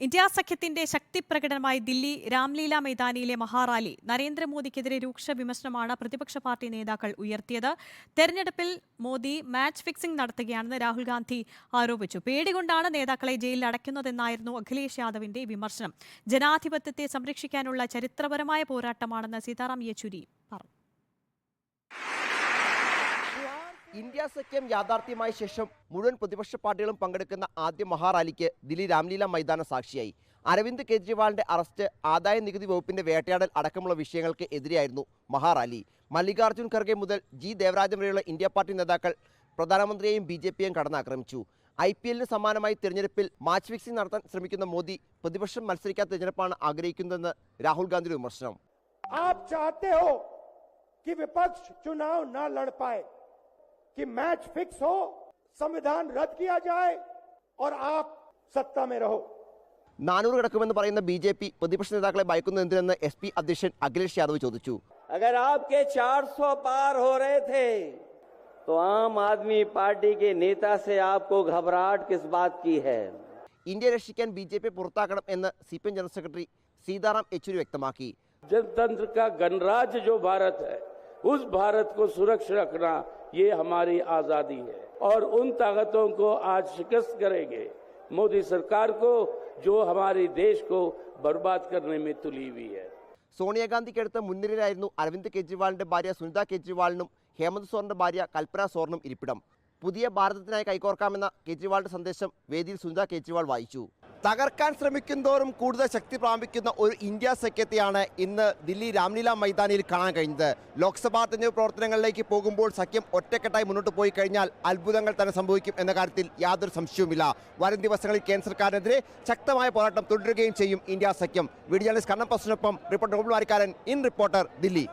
India സഖ്യത്തിന്റെ ശക്തിപ്രകടനമായി ദില്ലി രാംലീല മൈതാനിയിലെ മഹാറാലി. നരേന്ദ്രമോദിക്കെതിരെ രൂക്ഷ വിമർശനമാണ് പ്രതിപക്ഷ പാർട്ടി നേതാക്കൾ ഉയർത്തിയത്. തെരഞ്ഞെടുപ്പിൽ മോദി മാച്ച് ഫിക്സിംഗ് നടത്തുകയാണെന്ന് രാഹുൽ ഗാന്ധി ആരോപിച്ചു. പേടികൊണ്ടാണ് നേതാക്കളെ ജയിലിൽ അടയ്ക്കുന്നതെന്നായിരുന്നു അഖിലേഷ് യാദവിന്റെ വിമർശനം. ജനാധിപത്യത്തെ സംരക്ഷിക്കാനുള്ള ചരിത്രപരമായ പോരാട്ടമാണെന്ന് സീതാറാം യെച്ചൂരി പറഞ്ഞു. ഇന്ത്യ സഖ്യം യാഥാർത്ഥ്യമായ ശേഷം മുഴുവൻ പ്രതിപക്ഷ പാർട്ടികളും പങ്കെടുക്കുന്ന ആദ്യ മഹാറാലിക്ക് ദില്ലി രാംലീല മൈതാനം സാക്ഷിയായി. അരവിന്ദ് കെജ്രിവാളിന്റെ അറസ്റ്റ്, ആദായ നികുതി വകുപ്പിന്റെ വേട്ടയാടൽ അടക്കമുള്ള വിഷയങ്ങൾക്ക് എതിരെയായിരുന്നു മഹാറാലി. മല്ലികാർജ്ജുൻ ഖർഗെ മുതൽ ജി ദേവരാജൻ വരെയുള്ള ഇന്ത്യ പാർട്ടി നേതാക്കൾ പ്രധാനമന്ത്രിയെയും ബി.ജെ.പിയെയും കടന്നാക്രമിച്ചു. IPL സമാനമായി തിരഞ്ഞെടുപ്പിൽ മാച്ച് ഫിക്സിംഗ് നടത്താൻ ശ്രമിക്കുന്ന മോദി പ്രതിപക്ഷം മത്സരിക്കാത്ത തിരഞ്ഞെടുപ്പാണ് ആഗ്രഹിക്കുന്നതെന്ന് രാഹുൽ ഗാന്ധിയുടെ വിമർശനം. कि मैच फिक्स हो, संविधान रद्द किया जाए और आप सत्ता में रहो. 400 കിടക്കുമെന്ന് പറയുന്ന BJP പ്രതിപക്ഷ നേതാക്കളെ ഭയക്കുന്നത് എന്തിനെന്ന് SP അധ്യക്ഷൻ അഖിലേഷ് യാദവ് ചോദിച്ചു. अगर आपके 400 पार हो रहे थे तो आम आदमी पार्टी के नेता से आपको घबराहट किस बात की है? ഇന്ത്യ രക്ഷിക്കാൻ BJP പുറത്താക്കണം എന്ന് CPM general secretary Sitaram Yechury വ്യക്തമാക്കി. जनतंत्र का गणराज्य जो भारत है, उस भारत को सुरक्षित रखना ये हमारी आजादी है और उन ताकतों को आज शिकस्त करेंगे मोदी सरकार को जो हमारे देश को बर्बाद करने में तुली हुई है. സോണിയാഗാന്ധിക്കടുത്ത് മുൻനിരയിലായിരുന്നു അരവിന്ദ് കെജ്രിവാളിന്റെ ഭാര്യ സുനിത കെജ്രിവാളിനും ഹേമന്ത് സോറന്റെ ഭാര്യ കൽപ്പന സോറനും ഇരിപ്പിടം. പുതിയ ഭാരതത്തിനായി കൈകോർക്കാമെന്ന കെജ്രിവാളിന്റെ സന്ദേശം വേദിയിൽ സുനിത കെജ്രിവാൾ വായിച്ചു. തകർക്കാൻ ശ്രമിക്കുന്തോറും കൂടുതൽ ശക്തി പ്രാപിക്കുന്ന ഒരു ഇന്ത്യ സഖ്യത്തെയാണ് ഇന്ന് ദില്ലി രാംലീല മൈതാനിയിൽ കാണാൻ കഴിഞ്ഞത്. ലോക്സഭാ തെരഞ്ഞെടുപ്പ് പ്രവർത്തനങ്ങളിലേക്ക് പോകുമ്പോൾ സഖ്യം ഒറ്റക്കെട്ടായി മുന്നോട്ട് പോയി കഴിഞ്ഞാൽ അത്ഭുതങ്ങൾ തന്നെ സംഭവിക്കും എന്ന കാര്യത്തിൽ യാതൊരു സംശയവുമില്ല. വരും ദിവസങ്ങളിൽ കേന്ദ്ര സർക്കാരിനെതിരെ ശക്തമായ പോരാട്ടം തുടരുകയും ചെയ്യും ഇന്ത്യ സഖ്യം. വീഡിയോ ജേർണലിസ്റ്റ് കണ്ണൻ പസ്റ്റിനൊപ്പം റിപ്പോർട്ടർ വാരിക്കാരൻ, ഇൻ റിപ്പോർട്ടർ, ദില്ലി.